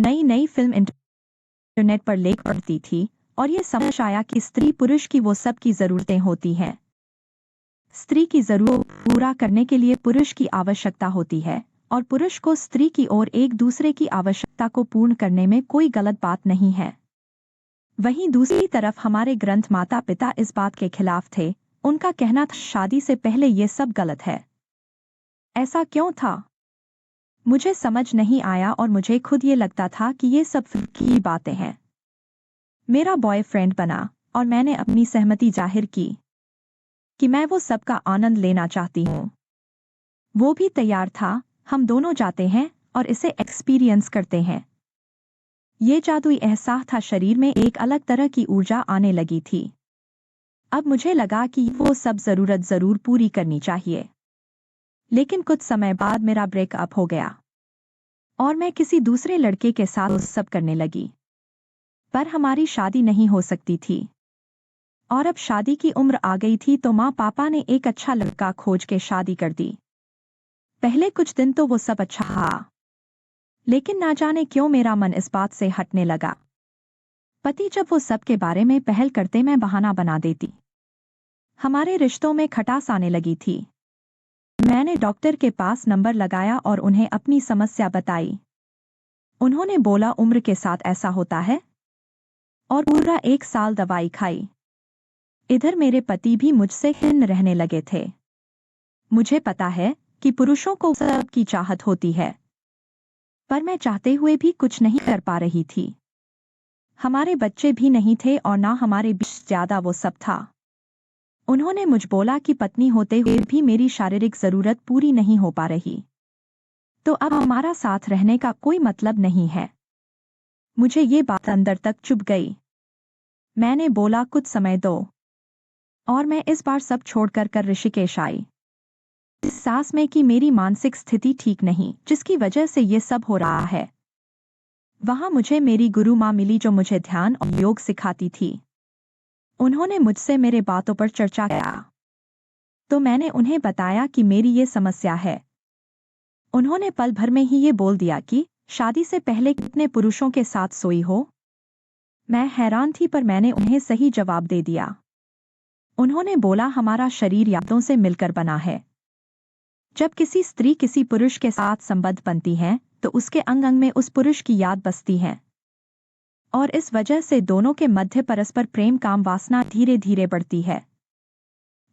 नई नई film internet पर लेख पढ़ती थी और ये समझ आया कि स्त्री पुरुष की वो सब की जरूरतें होती हैं। स्त्री की जरूरत पूरा करने के लिए पुरुष की आवश्यकता होती है और पुरुष को स्त्री की और एक दूसरे की आवश्यकता को पूर्ण करने में कोई गलत बात नहीं है। वहीं दूसरी तरफ हमारे ग्रंथ माता पिता इस बात के खिलाफ थे। उनका कहना था शादी से पहले ये सब गलत है। ऐसा क्यों था मुझे समझ नहीं आया और मुझे खुद ये लगता था कि ये सब फिक्र की बातें हैं। मेरा बॉयफ्रेंड बना और मैंने अपनी सहमति जाहिर की कि मैं वो सब का आनंद लेना चाहती हूँ। वो भी तैयार था। हम दोनों जाते हैं और इसे एक्सपीरियंस करते हैं। ये जादुई एहसास था, शरीर में एक अलग तरह की ऊर्जा आने लगी थी। अब मुझे लगा कि वो सब जरूरत जरूर पूरी करनी चाहिए। लेकिन कुछ समय बाद मेरा ब्रेकअप हो गया और मैं किसी दूसरे लड़के के साथ सब करने लगी। पर हमारी शादी नहीं हो सकती थी और अब शादी की उम्र आ गई थी तो माँ पापा ने एक अच्छा लड़का खोज के शादी कर दी। पहले कुछ दिन तो वो सब अच्छा रहा, लेकिन ना जाने क्यों मेरा मन इस बात से हटने लगा। पति जब वो सब के बारे में पहल करते मैं बहाना बना देती। हमारे रिश्तों में खटास आने लगी थी। मैंने डॉक्टर के पास नंबर लगाया और उन्हें अपनी समस्या बताई। उन्होंने बोला उम्र के साथ ऐसा होता है और पूरा 1 साल दवाई खाई। इधर मेरे पति भी मुझसे खिन्न रहने लगे थे। मुझे पता है कि पुरुषों को सब की चाहत होती है, पर मैं चाहते हुए भी कुछ नहीं कर पा रही थी। हमारे बच्चे भी नहीं थे और ना हमारे बीच ज्यादा वो सब था। उन्होंने मुझ बोला कि पत्नी होते हुए भी मेरी शारीरिक जरूरत पूरी नहीं हो पा रही, तो अब हमारा साथ रहने का कोई मतलब नहीं है। मुझे ये बात अंदर तक चुभ गई। मैंने बोला कुछ समय दो और मैं इस बार सब छोड़कर कर ऋषिकेश आई। इस सास में कि मेरी मानसिक स्थिति ठीक नहीं, जिसकी वजह से ये सब हो रहा है। वहां मुझे मेरी गुरु माँ मिली जो मुझे ध्यान और योग सिखाती थी। उन्होंने मुझसे मेरे बातों पर चर्चा किया तो मैंने उन्हें बताया कि मेरी ये समस्या है। उन्होंने पल भर में ही ये बोल दिया कि शादी से पहले कितने पुरुषों के साथ सोई हो। मैं हैरान थी पर मैंने उन्हें सही जवाब दे दिया। उन्होंने बोला हमारा शरीर यादों से मिलकर बना है। जब किसी स्त्री किसी पुरुष के साथ संबंध बनती है तो उसके अंग अंग में उस पुरुष की याद बसती है और इस वजह से दोनों के मध्य परस्पर प्रेम काम वासना धीरे धीरे बढ़ती है।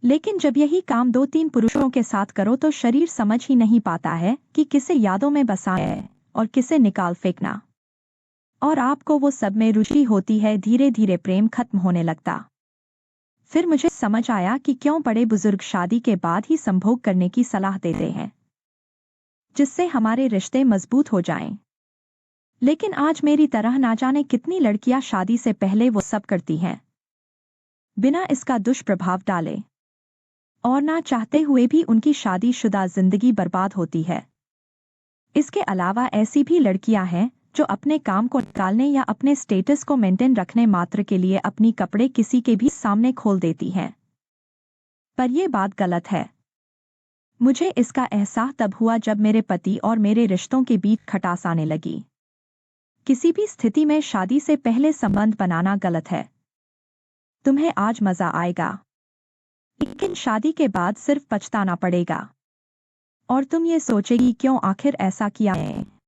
लेकिन जब यही काम 2-3 पुरुषों के साथ करो तो शरीर समझ ही नहीं पाता है कि किसे यादों में बसाना है और किसे निकाल फेंकना, और आपको वो सब में रुचि होती है। धीरे धीरे प्रेम खत्म होने लगता। फिर मुझे समझ आया कि क्यों बड़े बुजुर्ग शादी के बाद ही संभोग करने की सलाह देते हैं, जिससे हमारे रिश्ते मजबूत हो जाएं। लेकिन आज मेरी तरह ना जाने कितनी लड़कियां शादी से पहले वो सब करती हैं बिना इसका दुष्प्रभाव डाले, और ना चाहते हुए भी उनकी शादीशुदा जिंदगी बर्बाद होती है। इसके अलावा ऐसी भी लड़कियां हैं जो अपने काम को निकालने या अपने स्टेटस को मेंटेन रखने मात्र के लिए अपनी कपड़े किसी के भी सामने खोल देती हैं। पर यह बात गलत है। मुझे इसका एहसास तब हुआ जब मेरे पति और मेरे रिश्तों के बीच खटास आने लगी। किसी भी स्थिति में शादी से पहले संबंध बनाना गलत है। तुम्हें आज मजा आएगा, लेकिन शादी के बाद सिर्फ पछताना पड़ेगा और तुम ये सोचेगी क्यों आखिर ऐसा किया है।